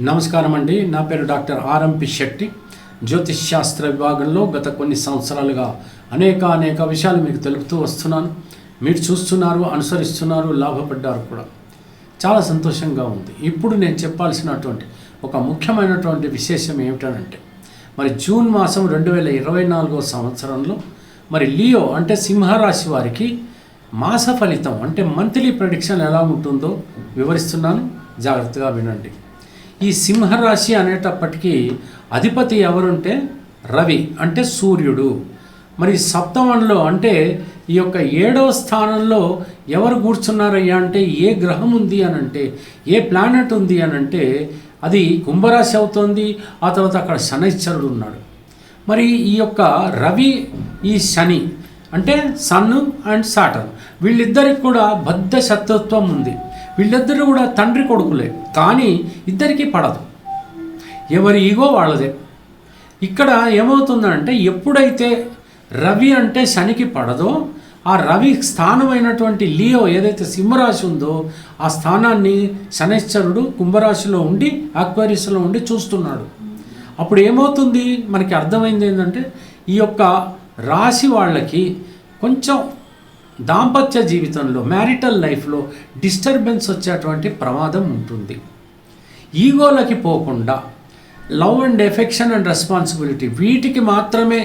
నమస్కారం అండి. నా పేరు డాక్టర్ ఆర్ఎంపి శెట్టి. జ్యోతిష్ శాస్త్ర విభాగంలో గత కొన్ని సంవత్సరాలుగా అనేక విషయాలు మీకు తెలుపుతూ వస్తున్నాను. మీరు చూస్తున్నారు, అనుసరిస్తున్నారు, లాభపడ్డారు కూడా. చాలా సంతోషంగా ఉంది. ఇప్పుడు నేను చెప్పాల్సినటువంటి ఒక ముఖ్యమైనటువంటి విశేషం ఏమిటనంటే, మరి జూన్ మాసం 2024 సంవత్సరంలో మరి లియో అంటే సింహరాశి వారికి మాస ఫలితం అంటే మంత్లీ ప్రెడిక్షన్ ఎలా ఉంటుందో వివరిస్తున్నాను, జాగ్రత్తగా వినండి. ఈ సింహరాశి అనేటప్పటికీ అధిపతి ఎవరుంటే రవి అంటే సూర్యుడు. మరి సప్తమంలో అంటే ఈ యొక్క 7వ స్థానంలో ఎవరు కూర్చున్నారయ్యా అంటే ఏ గ్రహం ఉంది అనంటే, ఏ ప్లానెట్ ఉంది అనంటే అది కుంభరాశి అవుతోంది. ఆ తర్వాత అక్కడ శనైశ్చరుడు ఉన్నాడు. మరి ఈ యొక్క రవి, ఈ శని అంటే సన్ అండ్ సాటర్న్, వీళ్ళిద్దరికి కూడా బద్ధ శత్రుత్వం ఉంది. వీళ్ళిద్దరూ కూడా తండ్రి కొడుకులే, కానీ ఇద్దరికీ పడదు. ఎవరి ఈగో వాళ్ళదే. ఇక్కడ ఏమవుతుందంటే, ఎప్పుడైతే రవి అంటే శనికి పడదో, ఆ రవి స్థానమైనటువంటి లియో ఏదైతే సింహరాశి ఉందో ఆ స్థానాన్ని శనైశ్చరుడు కుంభరాశిలో ఉండి అక్వేరియస్లో ఉండి చూస్తున్నాడు. అప్పుడు ఏమవుతుంది, మనకి అర్థమైంది ఏంటంటే, ఈ యొక్క రాశి వాళ్ళకి కొంచెం దాంపత్య జీవితంలో, మ్యారిటల్ లైఫ్లో డిస్టర్బెన్స్ వచ్చేటువంటి ప్రమాదం ఉంటుంది. ఈగోలకి పోకుండా love and affection and responsibility వీటికి మాత్రమే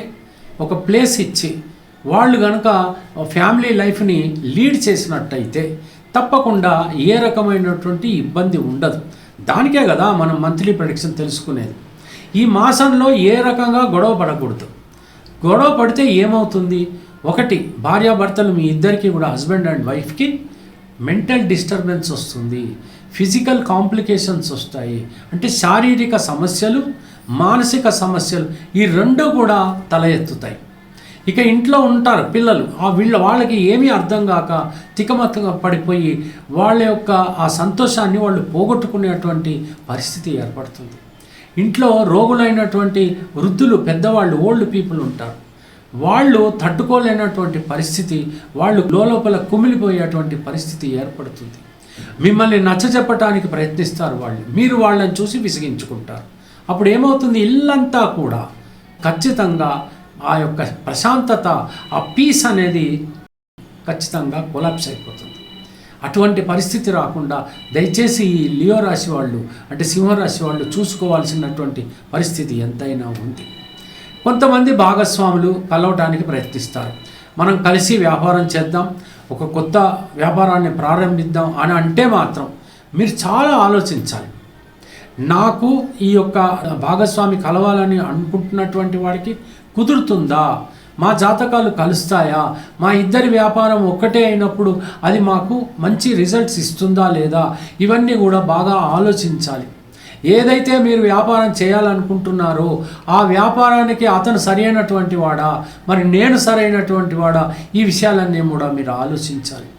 ఒక ప్లేస్ ఇచ్చి వాళ్ళు కనుక ఫ్యామిలీ లైఫ్ని లీడ్ చేసినట్టయితే తప్పకుండా ఏ రకమైనటువంటి ఇబ్బంది ఉండదు. దానికే కదా మనం మంత్లీ ప్రెడిక్షన్ తెలుసుకునేది. ఈ మాసంలో ఏ రకంగా గొడవ పడకూడదు. గొడవ పడితే ఏమవుతుంది, ఒకటి, భార్యాభర్తలు మీ ఇద్దరికి కూడా, హస్బెండ్ అండ్ వైఫ్కి మెంటల్ డిస్టర్బెన్స్ వస్తుంది, ఫిజికల్ కాంప్లికేషన్స్ వస్తాయి. అంటే శారీరక సమస్యలు, మానసిక సమస్యలు ఈ రెండు కూడా తల ఎత్తుతాయి. ఇక ఇంట్లో ఉంటారు పిల్లలు, వాళ్ళకి ఏమీ అర్థం కాక తికమక్కగా పడిపోయి వాళ్ళ యొక్క ఆ సంతోషాన్ని వాళ్ళు పోగొట్టుకునేటువంటి పరిస్థితి ఏర్పడుతుంది. ఇంట్లో రోగులైనటువంటి వృద్ధులు, పెద్దవాళ్ళు, ఓల్డ్ పీపుల్ ఉంటారు. వాళ్ళు తట్టుకోలేనటువంటి పరిస్థితి, వాళ్ళు లోపల కుమిలిపోయేటువంటి పరిస్థితి ఏర్పడుతుంది. మిమ్మల్ని నచ్చజెప్పటానికి ప్రయత్నిస్తారు వాళ్ళు, మీరు వాళ్ళని చూసి విసిగించుకుంటారు. అప్పుడు ఏమవుతుంది, ఇల్లంతా కూడా ఖచ్చితంగా ఆ యొక్క ప్రశాంతత, ఆ పీస్ అనేది ఖచ్చితంగా కొలాప్స్ అయిపోతుంది. అటువంటి పరిస్థితి రాకుండా దయచేసి ఈ లియో రాశి వాళ్ళు అంటే సింహరాశి వాళ్ళు చూసుకోవాల్సినటువంటి పరిస్థితి ఎంతైనా ఉంది. కొంతమంది భాగస్వాములు కలవటానికి ప్రయత్నిస్తారు. మనం కలిసి వ్యాపారం చేద్దాం, ఒక కొత్త వ్యాపారాన్ని ప్రారంభిద్దాం అని అంటే మాత్రం మీరు చాలా ఆలోచించాలి. నాకు ఈ యొక్క భాగస్వామి కలవాలని అనుకుంటున్నటువంటి వాడికి కుదురుతుందా, మా జాతకాలు కలుస్తాయా, మా ఇద్దరి వ్యాపారం ఒక్కటే అయినప్పుడు అది మాకు మంచి రిజల్ట్స్ ఇస్తుందా లేదా, ఇవన్నీ కూడా బాగా ఆలోచించాలి. ఏదైతే మీరు వ్యాపారం చేయాలనుకుంటున్నారో ఆ వ్యాపారానికి అతను సరైనటువంటి వాడా, మరి నేను సరైనటువంటి వాడా, ఈ విషయాలన్నీ కూడా మీరు ఆలోచించాలి.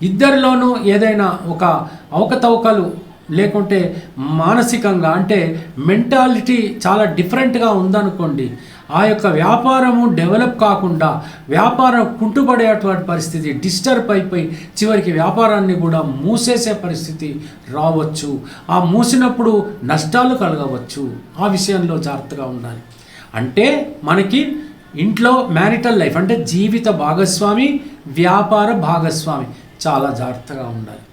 ఇద్దరిలోనూ ఏదైనా ఒక అవకతవకలు లేకుంటే మానసికంగా అంటే మెంటాలిటీ చాలా డిఫరెంట్గా ఉందనుకోండి, ఆ యొక్క వ్యాపారము డెవలప్ కాకుండా వ్యాపారం కుంటుపడేటువంటి పరిస్థితి, డిస్టర్బ్ అయిపోయి చివరికి వ్యాపారాన్ని కూడా మూసేసే పరిస్థితి రావచ్చు. ఆ మూసినప్పుడు నష్టాలు కలగవచ్చు. ఆ విషయంలో జాగ్రత్తగా ఉండాలి. అంటే మనకి ఇంట్లో మ్యారిటల్ లైఫ్ అంటే జీవిత భాగస్వామి, వ్యాపార భాగస్వామి చాలా జాగ్రత్తగా ఉండాలి.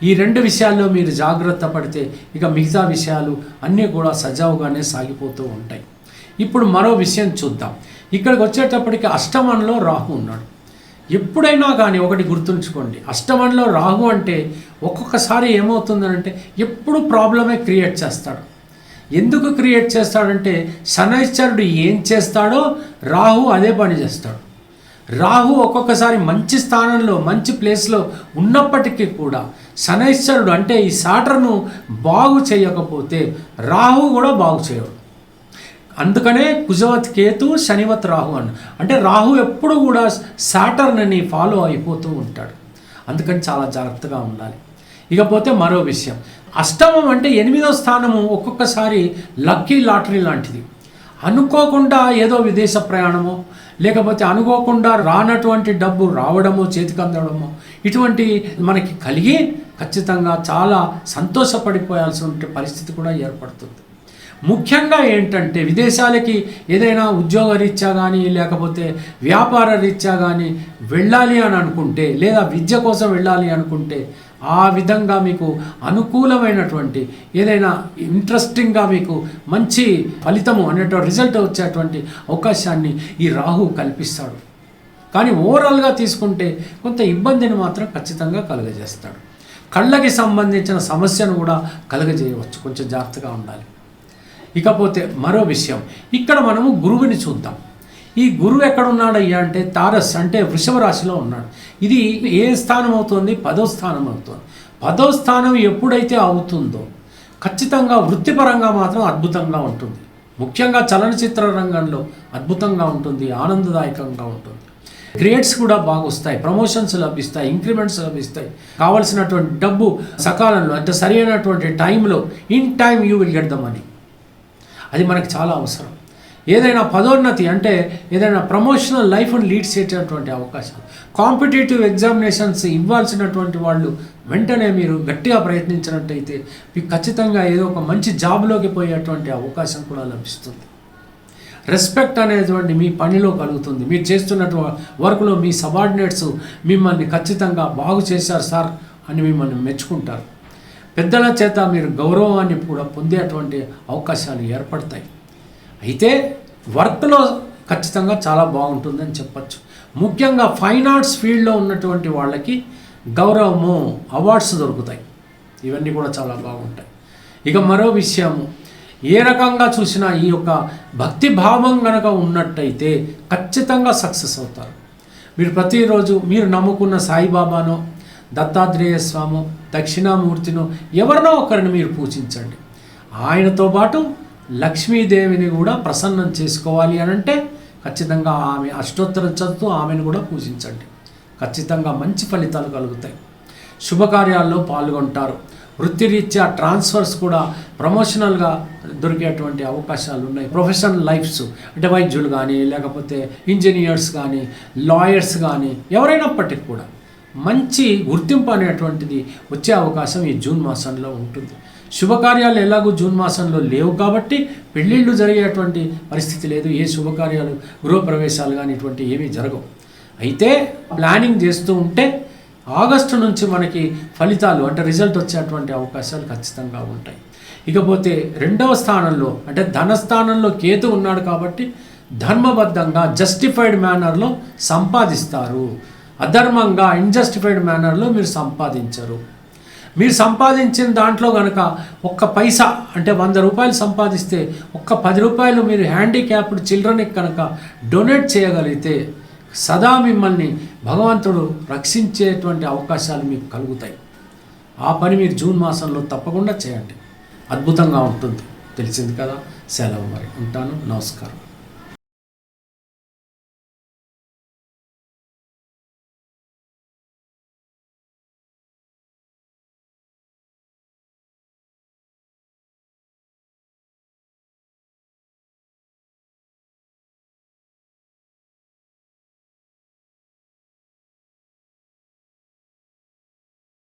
ఈ రెండు విషయాల్లో మీరు జాగ్రత్త పడితే ఇక మిగతా విషయాలు అన్నీ కూడా సజావుగానే సాగిపోతూ ఉంటాయి. ఇప్పుడు మరో విషయం చూద్దాం. ఇక్కడికి వచ్చేటప్పటికి అష్టమంలో రాహు ఉన్నాడు. ఎప్పుడైనా కానీ ఒకటి గుర్తుంచుకోండి, అష్టమంలో రాహు అంటే ఒక్కొక్కసారి ఏమవుతుందనంటే ఎప్పుడు ప్రాబ్లమే క్రియేట్ చేస్తాడు. ఎందుకు క్రియేట్ చేస్తాడంటే శనైశ్చరుడు ఏం చేస్తాడో రాహు అదే పని చేస్తాడు. రాహు ఒక్కొక్కసారి మంచి స్థానంలో, మంచి ప్లేస్లో ఉన్నప్పటికీ కూడా శనైశ్చరుడు అంటే ఈ సాటర్ను బాగు చేయకపోతే రాహు కూడా బాగు చేయడు. అందుకనే కుజవత్ కేతు, శనివత్ రాహు అంటే రాహు ఎప్పుడు కూడా సాటర్న్ని ఫాలో అయిపోతూ ఉంటాడు. అందుకని చాలా జాగ్రత్తగా ఉండాలి. ఇకపోతే మరో విషయం, అష్టమం అంటే 8వ స్థానము ఒక్కొక్కసారి లక్కీ లాటరీ లాంటిది. అనుకోకుండా ఏదో విదేశ ప్రయాణమో లేకపోతే అనుకోకుండా రానటువంటి డబ్బు రావడమో చేతికి అందడమో ఇటువంటి మనకి కలిగి ఖచ్చితంగా చాలా సంతోషపడిపోయాల్సిన పరిస్థితి కూడా ఏర్పడుతుంది. ముఖ్యంగా ఏంటంటే విదేశాలకి ఏదైనా ఉద్యోగ రీత్యా కానీ లేకపోతే వ్యాపార రీత్యా కానీ వెళ్ళాలి అని అనుకుంటే లేదా విద్య కోసం వెళ్ళాలి అనుకుంటే ఆ విధంగా మీకు అనుకూలమైనటువంటి ఏదైనా ఇంట్రెస్టింగ్గా మీకు మంచి ఫలితము అనేటువంటి రిజల్ట్ వచ్చేటువంటి అవకాశాన్ని ఈ రాహు కల్పిస్తాడు. కానీ ఓవరాల్గా తీసుకుంటే కొంత ఇబ్బందిని మాత్రం ఖచ్చితంగా కలుగజేస్తాడు. కళ్ళకి సంబంధించిన సమస్యను కూడా కలుగజేయవచ్చు, కొంచెం జాగ్రత్తగా ఉండాలి. ఇకపోతే మరో విషయం, ఇక్కడ మనము గురువుని చూద్దాం. ఈ గురువు ఎక్కడున్నాడయ్యా అంటే తారస్ అంటే వృషభ రాశిలో ఉన్నాడు. ఇది ఏ స్థానం అవుతుంది? 10వ స్థానం అవుతుంది. 10వ స్థానం ఎప్పుడైతే అవుతుందో ఖచ్చితంగా వృత్తిపరంగా మాత్రం అద్భుతంగా ఉంటుంది. ముఖ్యంగా చలనచిత్ర రంగంలో అద్భుతంగా ఉంటుంది, ఆనందదాయకంగా ఉంటుంది. గ్రేడ్స్ కూడా బాగా వస్తాయి, ప్రమోషన్స్ లభిస్తాయి, ఇంక్రిమెంట్స్ లభిస్తాయి, కావలసినటువంటి డబ్బు సకాలంలో అంటే సరి అయినటువంటి టైంలో in time you will get the money. అది మనకు చాలా అవసరం. ఏదైనా పదోన్నతి అంటే ఏదైనా ప్రమోషనల్ లైఫ్ని లీడ్ చేసేటువంటి అవకాశం, కాంపిటేటివ్ ఎగ్జామినేషన్స్ ఇవ్వాల్సినటువంటి వాళ్ళు వెంటనే మీరు గట్టిగా ప్రయత్నించినట్టయితే మీకు ఖచ్చితంగా ఏదో ఒక మంచి జాబ్లోకి పోయేటువంటి అవకాశం కూడా లభిస్తుంది. రెస్పెక్ట్ అనేటువంటి మీ పనిలో కలుగుతుంది. మీరు చేస్తున్నటువంటి వర్క్లో మీ సబార్డినేట్స్ మిమ్మల్ని ఖచ్చితంగా బాగు చేశారు సార్ అని మిమ్మల్ని మెచ్చుకుంటారు. పెద్దల చేత మీరు గౌరవాన్ని కూడా పొందేటువంటి అవకాశాలు ఏర్పడతాయి. అయితే వర్క్లో ఖచ్చితంగా చాలా బాగుంటుందని చెప్పచ్చు. ముఖ్యంగా ఫైన్ ఆర్ట్స్ ఫీల్డ్లో ఉన్నటువంటి వాళ్ళకి గౌరవము, అవార్డ్స్ దొరుకుతాయి. ఇవన్నీ కూడా చాలా బాగుంటాయి. ఇక మరో విషయము, ఏ రకంగా చూసినా ఈ యొక్క భక్తి భావం కనుక ఉన్నట్టయితే ఖచ్చితంగా సక్సెస్ అవుతారు. మీరు ప్రతిరోజు మీరు నమ్ముకున్న సాయిబాబానో దత్తాత్రేయ స్వామో దక్షిణామూర్తినో ఎవరినో ఒకరిని మీరు పూజించండి. ఆయనతో పాటు లక్ష్మీదేవిని కూడా ప్రసన్నం చేసుకోవాలి అని అంటే ఖచ్చితంగా ఆమె అష్టోత్తరం చదువుతూ ఆమెను కూడా పూజించండి. ఖచ్చితంగా మంచి ఫలితాలు కలుగుతాయి. శుభకార్యాల్లో పాల్గొంటారు. వృత్తిరీత్యా ట్రాన్స్ఫర్స్ కూడా ప్రమోషనల్గా దొరికేటువంటి అవకాశాలు ఉన్నాయి. ప్రొఫెషనల్ లైఫ్స్ అంటే వైద్యులు కానీ లేకపోతే ఇంజనీర్స్ కానీ లాయర్స్ కానీ ఎవరైనప్పటికీ కూడా మంచి గుర్తింపు అనేటువంటిది వచ్చే అవకాశం ఈ జూన్ మాసంలో ఉంటుంది. శుభకార్యాలు ఎలాగూ జూన్ మాసంలో లేవు కాబట్టి పెళ్ళిళ్ళు జరిగేటువంటి పరిస్థితి లేదు. ఏ శుభకార్యాలు, గృహప్రవేశాలు కానీ ఇటువంటి ఏమీ జరగవు. అయితే ప్లానింగ్ చేస్తూ ఉంటే ఆగస్టు నుంచి మనకి ఫలితాలు అంటే రిజల్ట్ వచ్చేటువంటి అవకాశాలు ఖచ్చితంగా ఉంటాయి. ఇకపోతే 2వ స్థానంలో అంటే ధనస్థానంలో కేతు ఉన్నాడు కాబట్టి ధర్మబద్ధంగా జస్టిఫైడ్ మేనర్లో సంపాదిస్తారు. అధర్మంగా ఇన్జస్టిఫైడ్ మేనర్లో మీరు సంపాదించరు. మీరు సంపాదించిన దాంట్లో కనుక ఒక్క పైసా అంటే 100 రూపాయలు సంపాదిస్తే ఒక్క 10 రూపాయలు మీరు హ్యాండిక్యాప్డ్ చిల్డ్రన్కి కనుక డొనేట్ చేయగలిగితే సదా మిమ్మల్ని భగవంతుడు రక్షించేటువంటి అవకాశాలు మీకు కలుగుతాయి. ఆ పని మీరు జూన్ మాసంలో తప్పకుండా చేయండి. అద్భుతంగా ఉంటుంది. తెలిసింది కదా. సెలవు మరి. ఉంటాను. నమస్కారం.